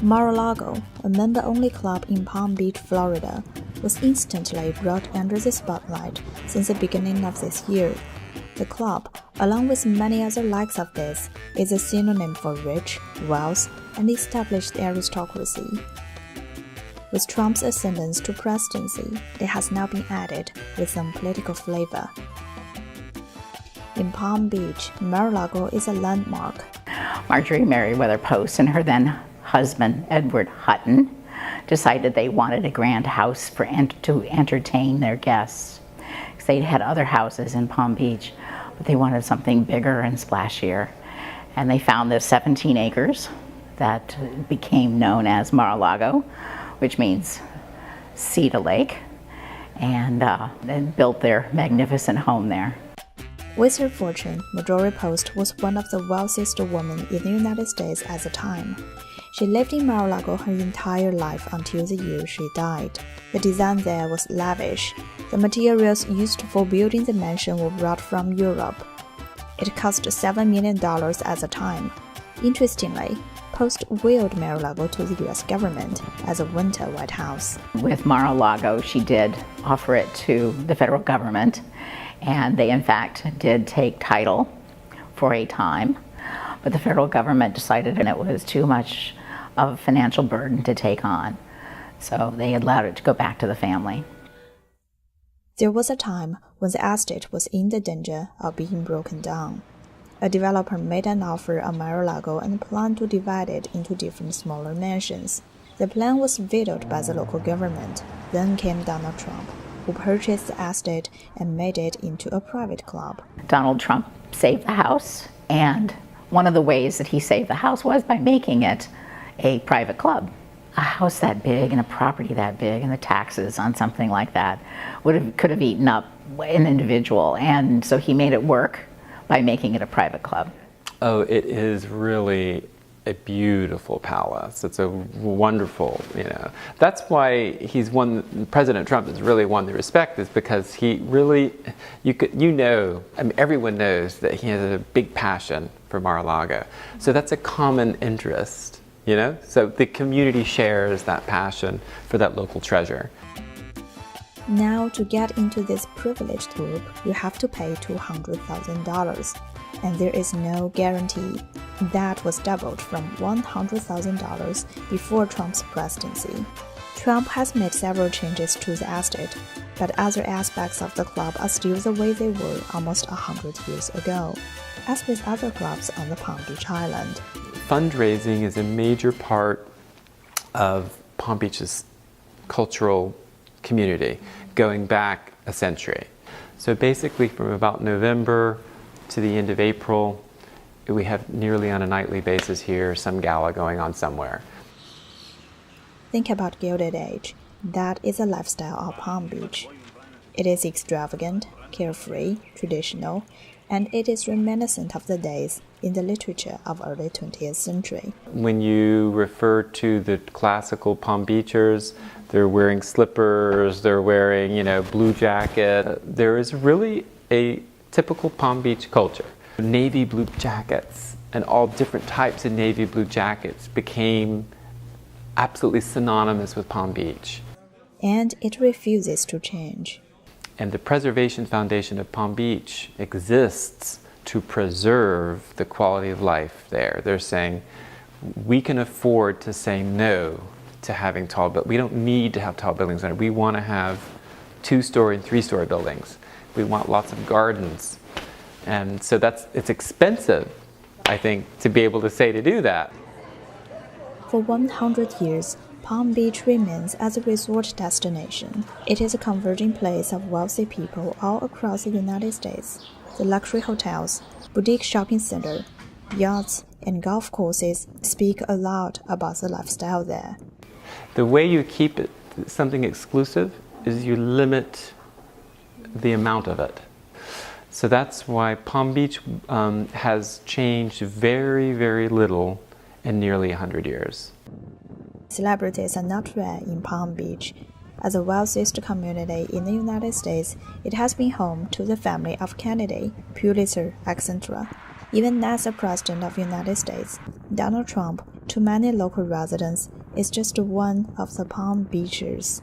Mar-a-Lago, a member-only club in Palm Beach, Florida, was instantly brought under the spotlight since the beginning of this year. The club, along with many other likes of this, is a synonym for rich, wealth, and established aristocracy. With Trump's ascendance to presidency, it has now been added with some political flavor. In Palm Beach, Mar-a-Lago is a landmark. Marjorie Merriweather Post and her then husband, Edward Hutton, decided they wanted a grand house to entertain their guests. They'd had other houses in Palm Beach, but they wanted something bigger and splashier. And they found this 17 acres that became known as Mar-a-Lago, which means sea to lake, and built their magnificent home there. With her fortune, Marjorie Post was one of the wealthiest women in the United States at the time. She lived in Mar-a-Lago her entire life until the year she died. The design there was lavish. The materials used for building the mansion were brought from Europe. It cost $7 million at the time. Interestingly, Post willed Mar-a-Lago to the U.S. government as a winter White House. With Mar-a-Lago, she did offer it to the federal government, and they in fact did take title for a time, but the federal government decided it was too much of a financial burden to take on, so they allowed it to go back to the family. There was a time when the estate was in the danger of being broken down. A developer made an offer on Mar-a-Lago and planned to divide it into different smaller mansions. The plan was vetoed by the local government. Then came Donald Trump, who purchased the estate and made it into a private club. Donald Trump saved the house, and one of the ways that he saved the house was by making it a private club. A house that big and a property that big and the taxes on something like that could have eaten up an individual, and so he made it work by making it a private club. Oh, it is really a beautiful palace. It's a wonderful, That's why President Trump has really won the respect, is because he really, everyone knows that he has a big passion for Mar-a-Lago. So that's a common interest, So the community shares that passion for that local treasure. Now, to get into this privileged group, you have to pay $200,000, and there is no guarantee. That was doubled from $100,000 before Trump's presidency. Trump has made several changes to the estate, but other aspects of the club are still the way they were almost 100 years ago, as with other clubs on the Palm Beach Island. Fundraising is a major part of Palm Beach's cultural community, going back a century. So basically from about November to the end of April, we have nearly on a nightly basis here some gala going on somewhere. Think about Gilded Age. That is a lifestyle of Palm Beach. It is extravagant, carefree, traditional, and it is reminiscent of the days in the literature of early 20th century. When you refer to the classical Palm Beachers, they're wearing slippers, they're wearing, blue jacket. There is really a typical Palm Beach culture. Navy blue jackets and all different types of navy blue jackets became absolutely synonymous with Palm Beach. And it refuses to change. And the Preservation Foundation of Palm Beach exists to preserve the quality of life there. They're saying, we can afford to say no to having tall buildings. We don't need to have tall buildings. We want to have 2-story and 3-story buildings. We want lots of gardens. And so it's expensive, I think, to be able to say to do that. For 100 years, Palm Beach remains as a resort destination. It is a converging place of wealthy people all across the United States. The luxury hotels, boutique shopping center, yachts, and golf courses speak a lot about the lifestyle there. The way you keep it something exclusive is you limit the amount of it. So that's why Palm Beach has changed very, very little in nearly 100 years. Celebrities are not rare in Palm Beach. As the wealthiest community in the United States, it has been home to the family of Kennedy, Pulitzer, etc. Even NASA President of the United States, Donald Trump, to many local residents, is just one of the Palm beaches.